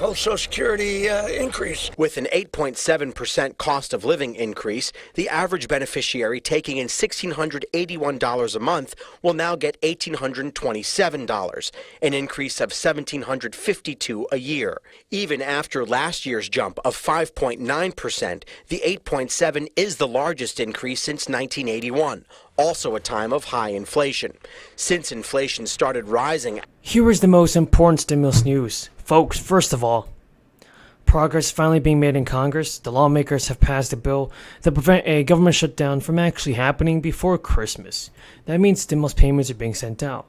whole Social Security increase. With an 8.7% cost of living increase, the average beneficiary taking in $1,681 a month will now get $1,827, an increase of $1,752 a year. Even after last year's jump of 5.9%, the 8.7 is the largest increase since 1981. Also a time of high inflation. Since inflation started rising. Here is the most important stimulus news. Folks, first of all, progress finally being made in Congress. The lawmakers have passed a bill to prevent a government shutdown from actually happening before Christmas. That means stimulus payments are being sent out.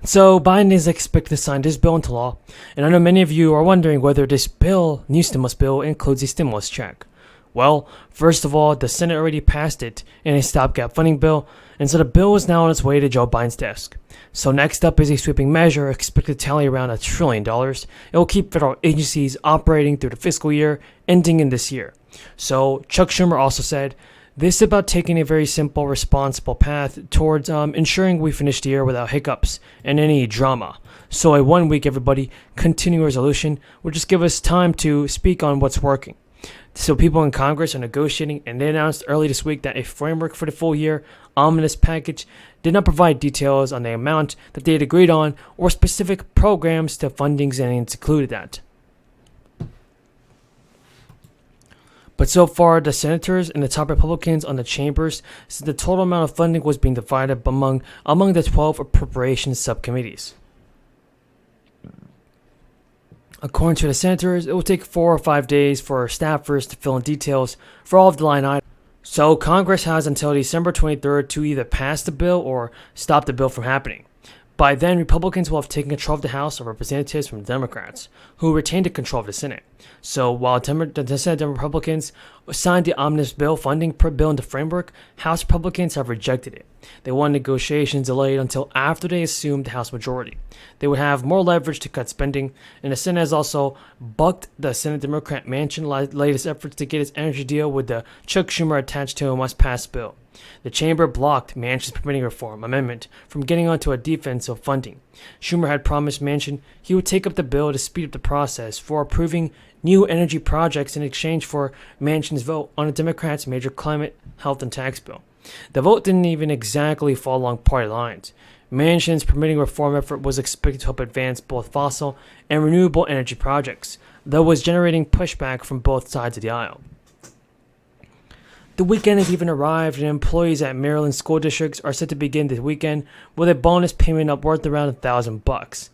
So Biden is expected to sign this bill into law, and I know many of you are wondering whether this bill, new stimulus bill, includes a stimulus check. Well, first of all, the Senate already passed it in a stopgap funding bill, and so the bill is now on its way to Joe Biden's desk. So next up is a sweeping measure expected to tally around $1 trillion. It will keep federal agencies operating through the fiscal year ending in this year. So Chuck Schumer also said, this is about taking a very simple, responsible path towards ensuring we finish the year without hiccups and any drama. So a 1 week, everybody, continuing resolution will just give us time to speak on what's working. So people in Congress are negotiating, and they announced early this week that a framework for the full year omnibus package did not provide details on the amount that they had agreed on or specific programs to fundings, and it's included that. But so far, the senators and the top Republicans on the chambers said the total amount of funding was being divided among the 12 appropriations subcommittees. According to the senators, it will take 4 or 5 days for staffers to fill in details for all of the line items. So Congress has until December 23rd to either pass the bill or stop the bill from happening. By then, Republicans will have taken control of the House of Representatives from Democrats, who retained the control of the Senate. So while the Senate Republicans signed the omnibus bill funding per bill into framework, House Republicans have rejected it. They want negotiations delayed until after they assumed the House majority. They would have more leverage to cut spending, and the Senate has also bucked the Senate Democrat Manchin's latest efforts to get its energy deal with the Chuck Schumer attached to a must-pass bill. The chamber blocked Manchin's permitting reform amendment from getting onto a defense of funding. Schumer had promised Manchin he would take up the bill to speed up the process for approving new energy projects in exchange for Manchin's vote on a Democrats' major climate, health, and tax bill. The vote didn't even exactly fall along party lines. Manchin's permitting reform effort was expected to help advance both fossil and renewable energy projects, though was generating pushback from both sides of the aisle. The weekend has even arrived, and employees at Maryland school districts are set to begin this weekend with a bonus payment up worth around $1,000.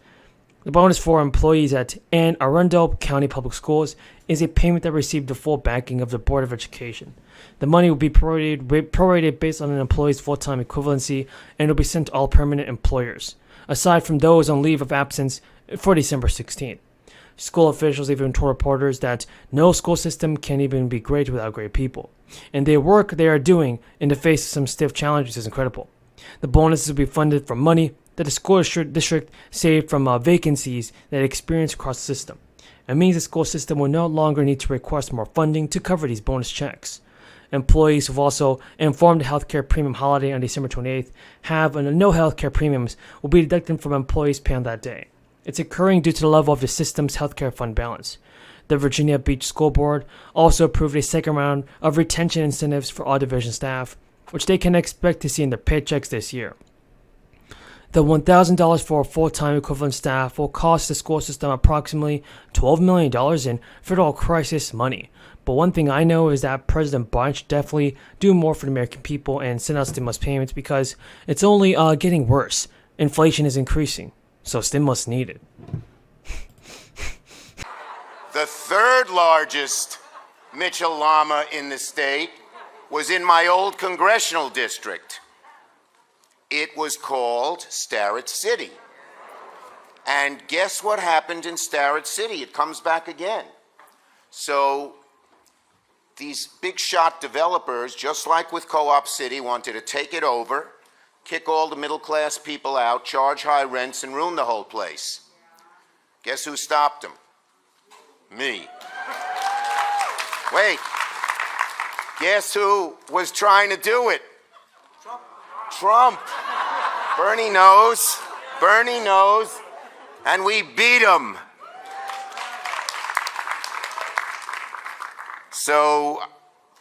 The bonus for employees at Anne Arundel County Public Schools is a payment that received the full backing of the Board of Education. The money will be prorated based on an employee's full-time equivalency, and will be sent to all permanent employers, aside from those on leave of absence for December 16th. School officials even told reporters that no school system can even be great without great people, and the work they are doing in the face of some stiff challenges is incredible. The bonuses will be funded from money that the school district saved from vacancies that it experienced across the system. It means the school system will no longer need to request more funding to cover these bonus checks. Employees who have also informed the healthcare premium holiday on December 28th have no healthcare premiums will be deducted from employees' pay on that day. It's occurring due to the level of the system's healthcare fund balance. The Virginia Beach School Board also approved a second round of retention incentives for all division staff, which they can expect to see in their paychecks this year. The $1,000 for full-time equivalent staff will cost the school system approximately $12 million in federal crisis money. But one thing I know is that President Biden should definitely do more for the American people and send out stimulus payments, because it's only getting worse. Inflation is increasing, so stimulus needed. The third largest Mitchell llama in the state was in my old congressional district. It was called Starrett City. And guess what happened in Starrett City? It comes back again. So these big shot developers, just like with Co-op City, wanted to take it over, kick all the middle class people out, charge high rents, and ruin the whole place. Guess who stopped them? Me. Wait. Guess who was trying to do it? Trump. Bernie knows. And we beat him. So,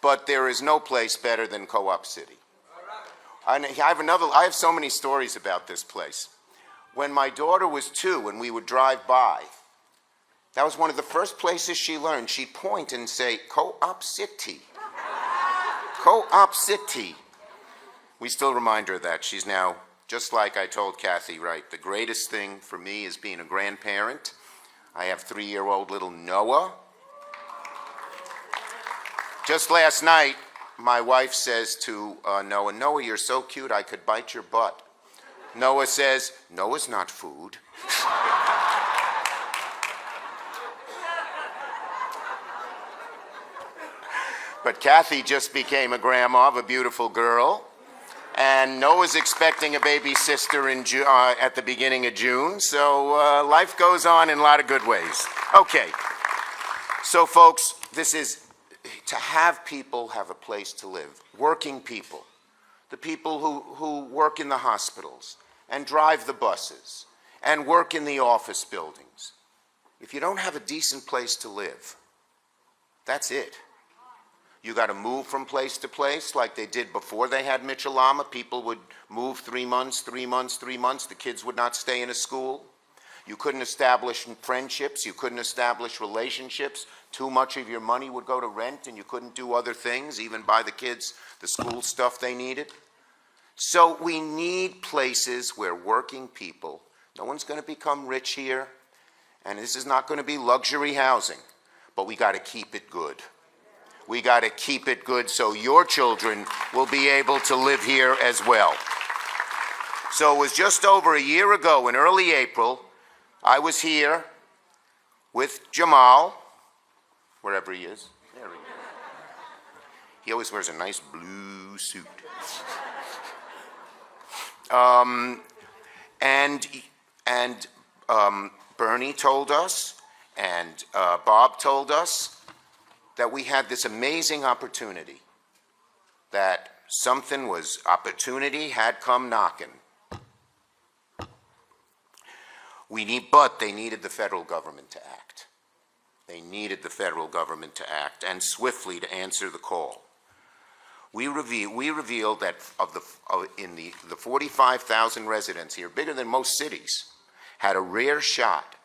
but there is no place better than Co-op City. And I have so many stories about this place. When my daughter was 2 and we would drive by, that was one of the first places she learned. She'd point and say, Co-op City. Co-op City. We still remind her of that. She's now, just like I told Kathy, right, the greatest thing for me is being a grandparent. I have 3-year-old little Noah. Just last night, my wife says to Noah, Noah, you're so cute, I could bite your butt. Noah says, Noah's not food. But Kathy just became a grandma of a beautiful girl, and Noah's expecting a baby sister at the beginning of June, so life goes on in a lot of good ways. Okay, so folks, this is to have people have a place to live, working people, the people who work in the hospitals and drive the buses and work in the office buildings. If you don't have a decent place to live, that's it. You got to move from place to place like they did before they had Mitchell-Lama. People would move 3 months, 3 months, 3 months. The kids would not stay in a school. You couldn't establish friendships. You couldn't establish relationships. Too much of your money would go to rent and you couldn't do other things, even buy the kids the school stuff they needed. So we need places where working people, no one's going to become rich here, and this is not going to be luxury housing, but we got to keep it good. We got to keep it good so your children will be able to live here as well. So it was just over a year ago in early April, I was here with Jamal, wherever he is. There he is. He always wears a nice blue suit. Bernie told us, and Bob told us, that we had this amazing opportunity, that opportunity had come knocking. But they needed the federal government to act. They needed the federal government to act, and swiftly to answer the call. We revealed that in the 45,000 residents here, bigger than most cities, had a rare shot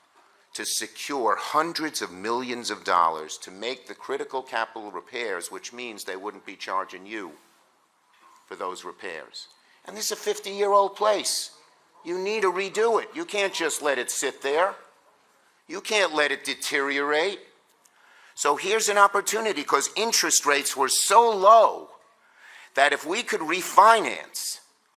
to secure hundreds of millions of dollars to make the critical capital repairs, which means they wouldn't be charging you for those repairs. And this is a 50-year-old place. You need to redo it. You can't just let it sit there. You can't let it deteriorate. So here's an opportunity, because interest rates were so low that if we could refinance